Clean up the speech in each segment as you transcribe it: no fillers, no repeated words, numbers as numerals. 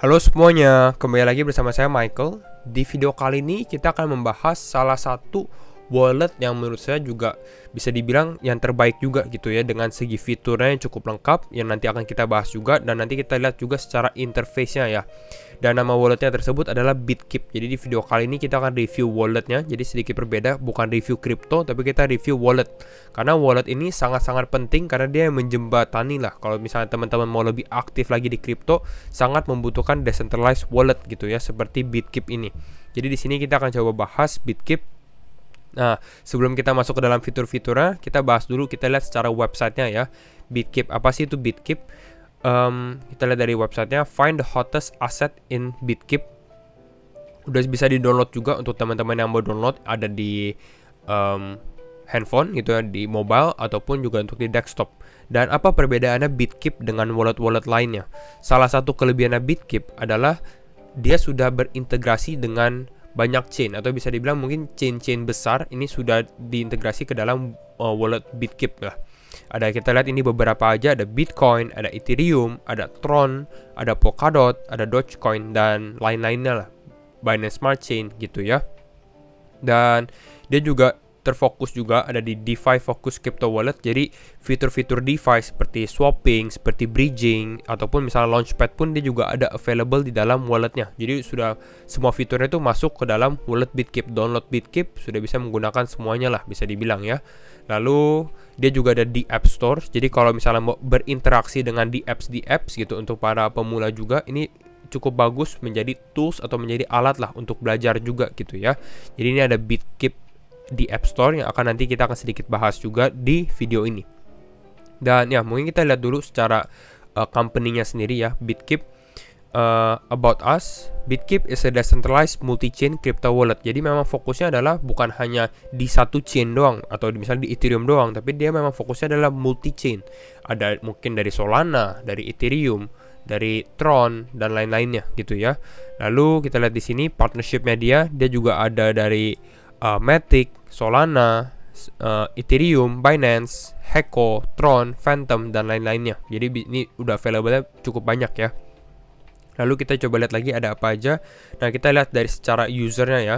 Halo semuanya, kembali lagi bersama saya Michael. Di video kali ini kita akan membahas salah satu wallet yang menurut saya juga bisa dibilang yang terbaik juga gitu ya, dengan segi fiturnya yang cukup lengkap yang nanti akan kita bahas juga, dan nanti kita lihat juga secara interface-nya ya. Dan nama walletnya tersebut adalah Bitkip. Jadi di video kali ini kita akan review walletnya, jadi sedikit berbeda, bukan review kripto tapi kita review wallet. Karena wallet ini sangat-sangat penting karena dia yang menjembatani lah. Kalau misalnya teman-teman mau lebih aktif lagi di kripto, sangat membutuhkan decentralized wallet gitu ya, seperti Bitkip ini. Jadi di sini kita akan coba bahas Bitkip. Nah, sebelum kita masuk ke dalam fitur-fiturnya, kita bahas dulu, kita lihat secara websitenya ya. Bitkip, apa sih itu Bitkip? Kita lihat dari websitenya, find the hottest asset in Bitkip. Udah bisa di-download juga untuk teman-teman yang mau download, ada di handphone gitu ya, di mobile ataupun juga untuk di desktop. Dan apa perbedaannya Bitkip dengan wallet-wallet lainnya? Salah satu kelebihannya Bitkip adalah dia sudah berintegrasi dengan banyak chain, atau bisa dibilang mungkin chain-chain besar ini sudah diintegrasi ke dalam wallet Bitkip lah. Ada, kita lihat ini beberapa aja, ada Bitcoin, ada Ethereum, ada Tron, ada Polkadot, ada Dogecoin dan lain-lainnya lah, Binance Smart Chain gitu ya. Dan dia juga terfokus juga ada di DeFi Focus Crypto Wallet. Jadi fitur-fitur DeFi seperti swapping, seperti bridging, ataupun misalnya launchpad pun dia juga ada available di dalam walletnya. Jadi sudah semua fiturnya itu masuk ke dalam wallet Bitkip. Download Bitkip sudah bisa menggunakan semuanya lah, bisa dibilang ya. Lalu dia juga ada di App Store. Jadi kalau misalnya mau berinteraksi dengan di apps gitu untuk para pemula juga, ini cukup bagus menjadi tools atau menjadi alat lah untuk belajar juga gitu ya. Jadi ini ada Bitkip di App Store yang akan nanti kita akan sedikit bahas juga di video ini. Dan ya, mungkin kita lihat dulu secara company-nya sendiri ya, Bitkip. About us, Bitkip is a decentralized multi-chain crypto wallet. Jadi memang fokusnya adalah bukan hanya di satu chain doang atau misalnya di Ethereum doang, tapi dia memang fokusnya adalah multi-chain. Ada mungkin dari Solana, dari Ethereum, dari Tron dan lain-lainnya gitu ya. Lalu kita lihat di sini partnership-nya dia juga ada dari Matic, Solana, Ethereum, Binance, Heko, Tron, Phantom dan lain-lainnya. Jadi ini udah available-nya cukup banyak ya. Lalu kita coba lihat lagi ada apa aja. Nah, kita lihat dari secara usernya ya.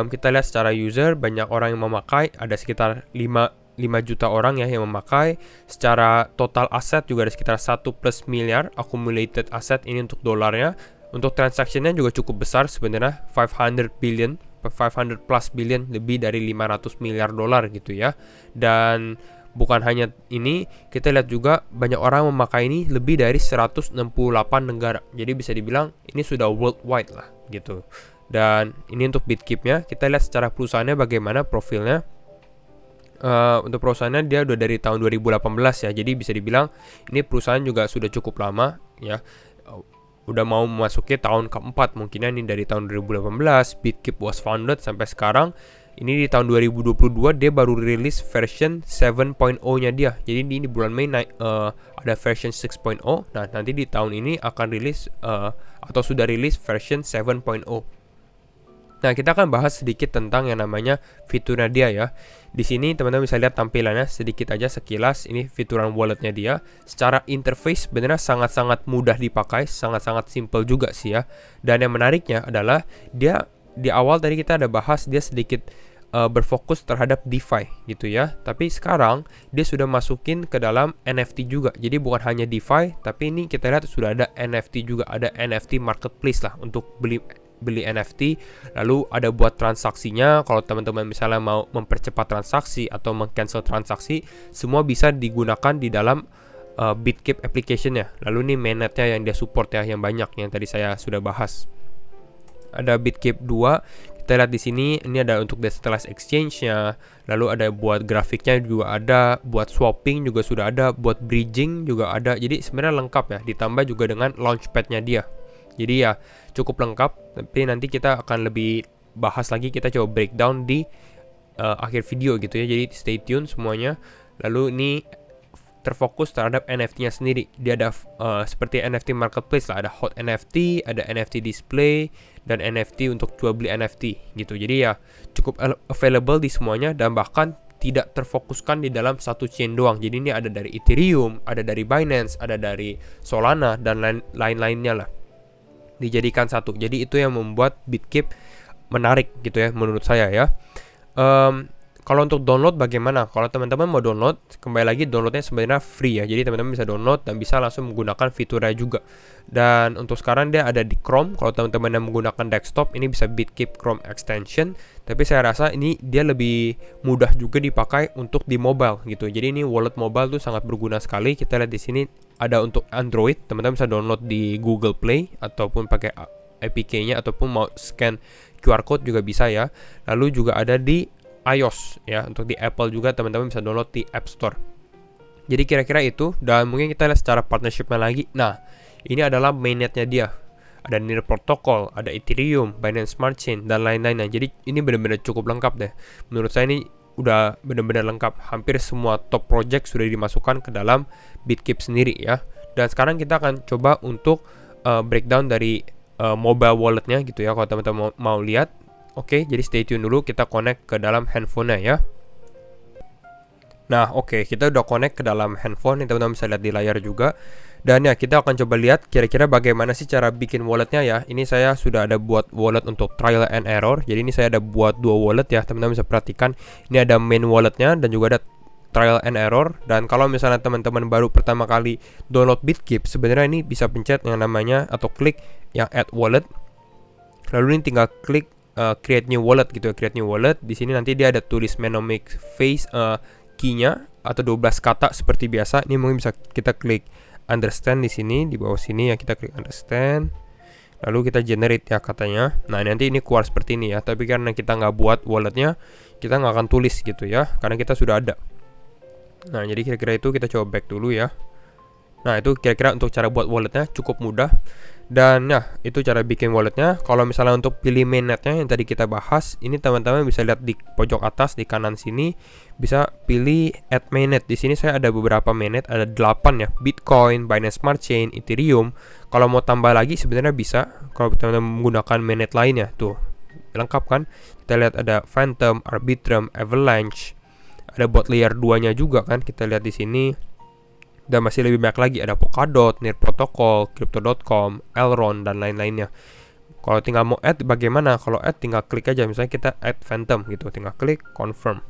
Kita lihat secara user, banyak orang yang memakai, ada sekitar 5 juta orang ya yang memakai. Secara total aset juga ada sekitar 1 plus miliar accumulated asset ini untuk dolarnya. Untuk transaksinya juga cukup besar sebenarnya, 500 plus billion, lebih dari 500 miliar dolar gitu ya. Dan bukan hanya ini, kita lihat juga banyak orang memakai ini lebih dari 168 negara. Jadi bisa dibilang ini sudah worldwide lah gitu. Dan ini untuk Bitkipnya, kita lihat secara perusahaannya bagaimana profilnya. Untuk perusahaannya dia udah dari tahun 2018 ya. Jadi bisa dibilang ini perusahaan juga sudah cukup lama ya. Udah mau memasuki tahun keempat mungkinnya ini dari tahun 2018 Bitkip was founded sampai sekarang. Ini di tahun 2022 dia baru rilis version 7.0 nya dia. Jadi ini bulan Mei ada version 6.0. Nah, nanti di tahun ini akan rilis atau sudah rilis version 7.0. Nah, kita akan bahas sedikit tentang yang namanya fiturnya dia ya. Di sini teman-teman bisa lihat tampilannya sedikit aja sekilas. Ini fituran walletnya dia. Secara interface sebenarnya sangat-sangat mudah dipakai, sangat-sangat simple juga sih ya. Dan yang menariknya adalah dia di awal tadi kita ada bahas dia sedikit berfokus terhadap DeFi gitu ya. Tapi sekarang dia sudah masukin ke dalam NFT juga. Jadi bukan hanya DeFi, tapi ini kita lihat sudah ada NFT juga, ada NFT marketplace lah untuk beli NFT. Lalu ada buat transaksinya, kalau teman-teman misalnya mau mempercepat transaksi atau meng-cancel transaksi, semua bisa digunakan di dalam Bitkip application-nya. Lalu ini mainnet-nya yang dia support ya, yang banyak yang tadi saya sudah bahas. Ada Bitkip 2. Kita lihat di sini, ini ada untuk decentralized exchange-nya. Lalu ada buat grafiknya juga ada, buat swapping juga sudah ada, buat bridging juga ada. Jadi sebenarnya lengkap ya, ditambah juga dengan launchpad-nya dia. Jadi ya cukup lengkap, tapi nanti kita akan lebih bahas lagi, kita coba breakdown di akhir video gitu ya. Jadi stay tune semuanya. Lalu ini terfokus terhadap NFT-nya sendiri. Dia ada seperti NFT marketplace lah, ada hot NFT, ada NFT display, dan NFT untuk jual beli NFT gitu. Jadi ya cukup available di semuanya, dan bahkan tidak terfokuskan di dalam satu chain doang. Jadi ini ada dari Ethereum, ada dari Binance, ada dari Solana dan lain-lainnya lah. dijadikan satu. Jadi itu yang membuat Bitkeep menarik gitu ya menurut saya ya. Kalau untuk download bagaimana? Kalau teman-teman mau download, kembali lagi downloadnya sebenarnya free ya. Jadi teman-teman bisa download dan bisa langsung menggunakan fiturnya juga. Dan untuk sekarang dia ada di Chrome. Kalau teman-teman yang menggunakan desktop, ini bisa Bitkeep Chrome Extension. Tapi saya rasa ini dia lebih mudah juga dipakai untuk di mobile gitu. Jadi ini wallet mobile tuh sangat berguna sekali. Kita lihat di sini ada untuk Android. Teman-teman bisa download di Google Play ataupun pakai APK-nya ataupun mau scan QR code juga bisa ya. Lalu juga ada di iOS ya, untuk di Apple juga teman-teman bisa download di App Store. Jadi kira-kira itu, dan mungkin kita lihat secara partnershipnya lagi. Nah, ini adalah mainnetnya dia. Ada Near Protocol, ada Ethereum, Binance Smart Chain, dan lain-lainnya. Jadi ini benar-benar cukup lengkap deh. Menurut saya ini udah benar-benar lengkap. Hampir semua top project sudah dimasukkan ke dalam Bitkeep sendiri ya. Dan sekarang kita akan coba untuk breakdown dari mobile walletnya gitu ya, kalau teman-teman mau lihat. Oke, jadi stay tune dulu, kita connect ke dalam handphonenya ya. Nah, oke, kita udah connect ke dalam handphone, ini teman-teman bisa lihat di layar juga. Dan ya, kita akan coba lihat kira-kira bagaimana sih cara bikin walletnya ya. Ini saya sudah ada buat wallet untuk trial and error. Jadi ini saya ada buat dua wallet ya, teman-teman bisa perhatikan. Ini ada main walletnya dan juga ada trial and error. Dan kalau misalnya teman-teman baru pertama kali download Bitkeep, sebenarnya ini bisa pencet yang namanya atau klik yang add wallet. Lalu ini tinggal klik create new wallet gitu ya, create new wallet. Di sini nanti dia ada tulis Menomic face key-nya atau 12 kata seperti biasa. Ini mungkin bisa kita klik understand di sini, di bawah sini ya, kita klik understand. Lalu kita generate ya katanya. Nah, nanti ini keluar seperti ini ya. Tapi karena kita nggak buat walletnya, kita nggak akan tulis gitu ya, karena kita sudah ada. Nah, jadi kira-kira itu kita coba back dulu ya. Nah, itu kira-kira untuk cara buat walletnya cukup mudah. Dan ya, itu cara bikin walletnya. Kalau misalnya untuk pilih mainnetnya yang tadi kita bahas, ini teman-teman bisa lihat di pojok atas di kanan sini, bisa pilih add mainnet. Di sini saya ada beberapa mainnet, ada 8 ya. Bitcoin, Binance Smart Chain, Ethereum. Kalau mau tambah lagi sebenarnya bisa. Kalau teman-teman menggunakan mainnet lainnya, tuh lengkap kan? Kita lihat ada Phantom, Arbitrum, Avalanche. Ada bot layer 2-nya juga kan? Kita lihat di sini. Dan masih lebih banyak lagi, ada Polkadot, Near Protocol, Crypto.com, Elrond, dan lain-lainnya. Kalau tinggal mau add bagaimana? Kalau add tinggal klik aja, misalnya kita add Phantom gitu, tinggal klik confirm.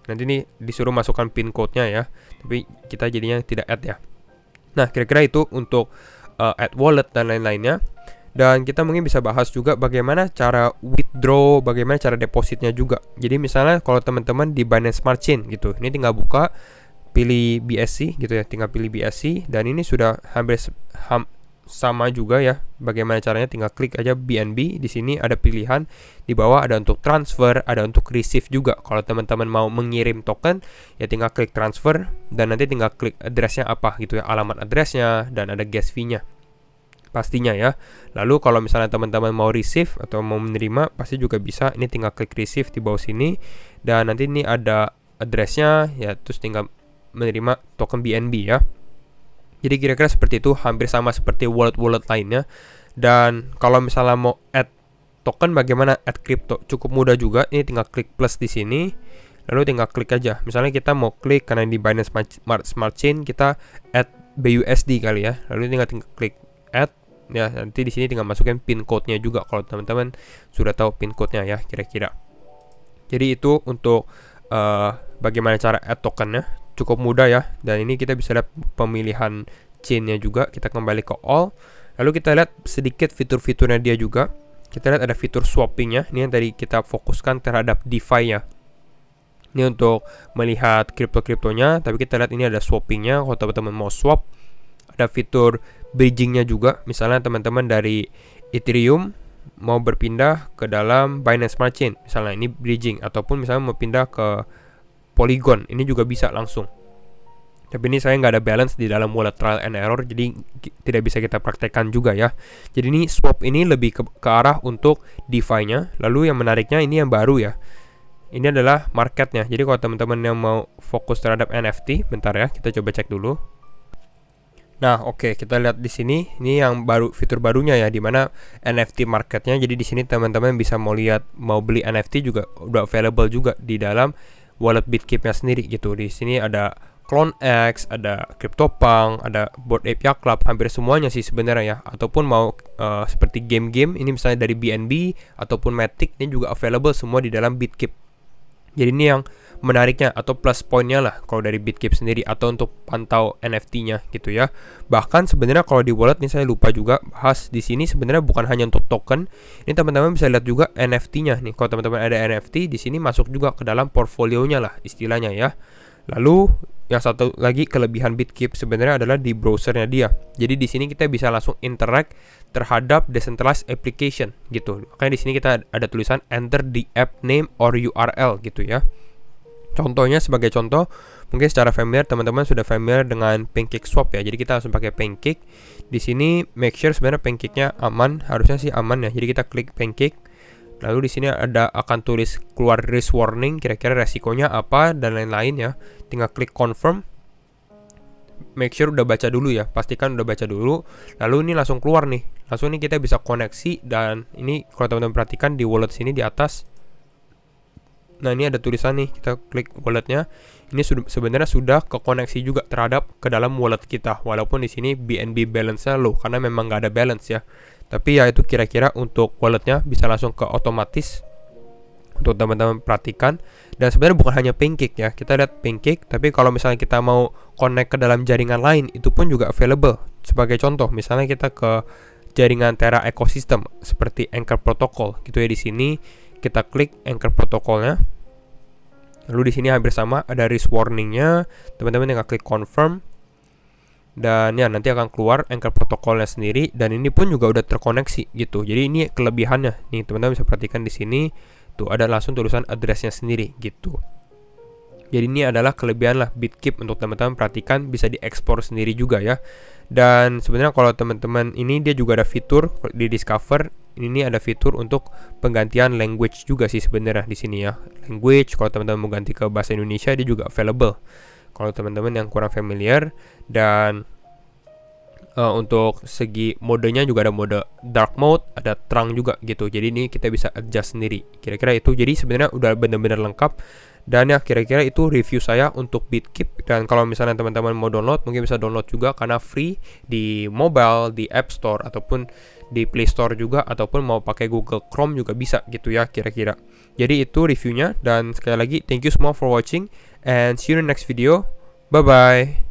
Nanti ini disuruh masukkan pin code-nya ya, tapi kita jadinya tidak add ya. Nah, kira-kira itu untuk add wallet dan lain-lainnya. Dan kita mungkin bisa bahas juga bagaimana cara withdraw, bagaimana cara depositnya juga. Jadi misalnya kalau teman-teman di Binance Smart Chain gitu, ini tinggal buka, pilih BSC gitu ya, tinggal pilih BSC, dan ini sudah hampir sama juga ya. Bagaimana caranya? Tinggal klik aja BNB. Di sini ada pilihan, di bawah ada untuk transfer, ada untuk receive juga. Kalau teman-teman mau mengirim token, ya tinggal klik transfer, dan nanti tinggal klik addressnya apa gitu ya, alamat addressnya, dan ada gas fee-nya pastinya ya. Lalu kalau misalnya teman-teman mau receive atau mau menerima, pasti juga bisa. Ini tinggal klik receive di bawah sini, dan nanti ini ada addressnya ya, terus tinggal menerima token BNB ya. Jadi kira-kira seperti itu, hampir sama seperti wallet-wallet lainnya. Dan kalau misalnya mau add token, bagaimana add crypto? Cukup mudah juga. Ini tinggal klik plus di sini, lalu tinggal klik aja. Misalnya kita mau klik karena di Binance Smart Chain kita add BUSD kali ya. Lalu tinggal klik add ya. Nanti di sini tinggal masukin pin code-nya juga kalau teman-teman sudah tahu pin code-nya ya kira-kira. Jadi itu untuk bagaimana cara add tokennya. Cukup mudah ya. Dan ini kita bisa lihat pemilihan chain-nya juga. Kita kembali ke all. Lalu kita lihat sedikit fitur-fiturnya dia juga. Kita lihat ada fitur swapping-nya. Ini yang tadi kita fokuskan terhadap DeFi-nya. Ini untuk melihat kripto-kriptonya. Tapi kita lihat ini ada swapping-nya. Kalau teman-teman mau swap, ada fitur bridging-nya juga. Misalnya teman-teman dari Ethereum mau berpindah ke dalam Binance Smart Chain, misalnya ini bridging. Ataupun misalnya mau pindah ke Polygon, ini juga bisa langsung. Tapi ini saya nggak ada balance di dalam wallet trial and error, jadi tidak bisa kita praktekkan juga ya. Jadi ini swap ini lebih ke arah untuk DeFi-nya. Lalu yang menariknya ini yang baru ya. Ini adalah marketnya. Jadi kalau teman-teman yang mau fokus terhadap NFT, bentar ya, kita coba cek dulu. Nah, oke, kita lihat di sini. Ini yang baru, fitur barunya ya, di mana NFT marketnya. Jadi di sini teman-teman bisa mau lihat, mau beli NFT juga udah available juga di dalam wallet Bitkeep-nya sendiri gitu. Di sini ada CloneX, ada CryptoPunk, ada Bored Ape Yacht Club, hampir semuanya sih sebenarnya ya. Ataupun mau seperti game-game, ini misalnya dari BNB ataupun Matic, ini juga available semua di dalam Bitkip. Jadi ini yang menariknya atau plus poinnya lah kalau dari Bitkip sendiri atau untuk pantau NFT-nya gitu ya. Bahkan sebenarnya kalau di wallet nih saya lupa juga bahas di sini sebenarnya bukan hanya untuk token. Ini teman-teman bisa lihat juga NFT-nya nih. Kalau teman-teman ada NFT di sini masuk juga ke dalam portfolionya lah istilahnya ya. Lalu yang satu lagi kelebihan Bitkip sebenarnya adalah di browsernya dia. Jadi di sini kita bisa langsung interact terhadap decentralized application gitu. Makanya di sini kita ada tulisan enter the app name or URL gitu ya. Contohnya sebagai contoh, mungkin secara familiar teman-teman sudah familiar dengan PancakeSwap ya. Jadi kita langsung pakai Pancake. Di sini make sure sebenarnya Pancake-nya aman, harusnya sih aman ya. Jadi kita klik Pancake. Lalu di sini ada akan tulis keluar risk warning, kira-kira resikonya apa dan lain-lain ya. Tinggal klik confirm. Make sure udah baca dulu ya, pastikan udah baca dulu. Lalu ini langsung keluar nih. Langsung ini kita bisa koneksi dan ini kalau teman-teman perhatikan di wallet sini di atas. Nah ini ada tulisan nih, kita klik walletnya. Ini sebenarnya sudah kekoneksi juga terhadap ke dalam wallet kita. Walaupun di sini BNB balance-nya low karena memang nggak ada balance ya. Tapi ya itu kira-kira untuk walletnya bisa langsung ke otomatis untuk teman-teman perhatikan. Dan sebenarnya bukan hanya Pancake ya, kita lihat Pancake. Tapi kalau misalnya kita mau connect ke dalam jaringan lain, itu pun juga available. Sebagai contoh, misalnya kita ke jaringan Terra Ecosystem seperti Anchor Protocol gitu ya. Di sini kita klik Anchor Protocolnya. Lalu di sini hampir sama ada risk warningnya. Teman-teman tinggal klik confirm. Dan ya nanti akan keluar Anchor Protocolnya sendiri. Dan ini pun juga udah terkoneksi gitu. Jadi ini kelebihannya. Nih teman-teman bisa perhatikan di sini. Tuh ada langsung tulisan addressnya sendiri gitu. Jadi ini adalah kelebihan lah Bitkip untuk teman-teman perhatikan, bisa diekspor sendiri juga ya. Dan sebenarnya kalau teman-teman ini dia juga ada fitur di Discover. Ini ada fitur untuk penggantian language juga sih sebenarnya di sini ya. Language kalau teman-teman mau ganti ke bahasa Indonesia dia juga available. Kalau teman-teman yang kurang familiar dan untuk segi modenya juga ada mode dark mode, ada terang juga gitu. Jadi ini kita bisa adjust sendiri. Kira-kira itu. Jadi sebenarnya udah benar-benar lengkap. Dan ya kira-kira itu review saya untuk Bitkip. Dan kalau misalnya teman-teman mau download, mungkin bisa download juga karena free di mobile, di App Store ataupun di Play Store juga, ataupun mau pakai Google Chrome juga bisa gitu ya kira-kira. Jadi itu reviewnya. Dan sekali lagi thank you semua for watching and see you in the next video. Bye bye.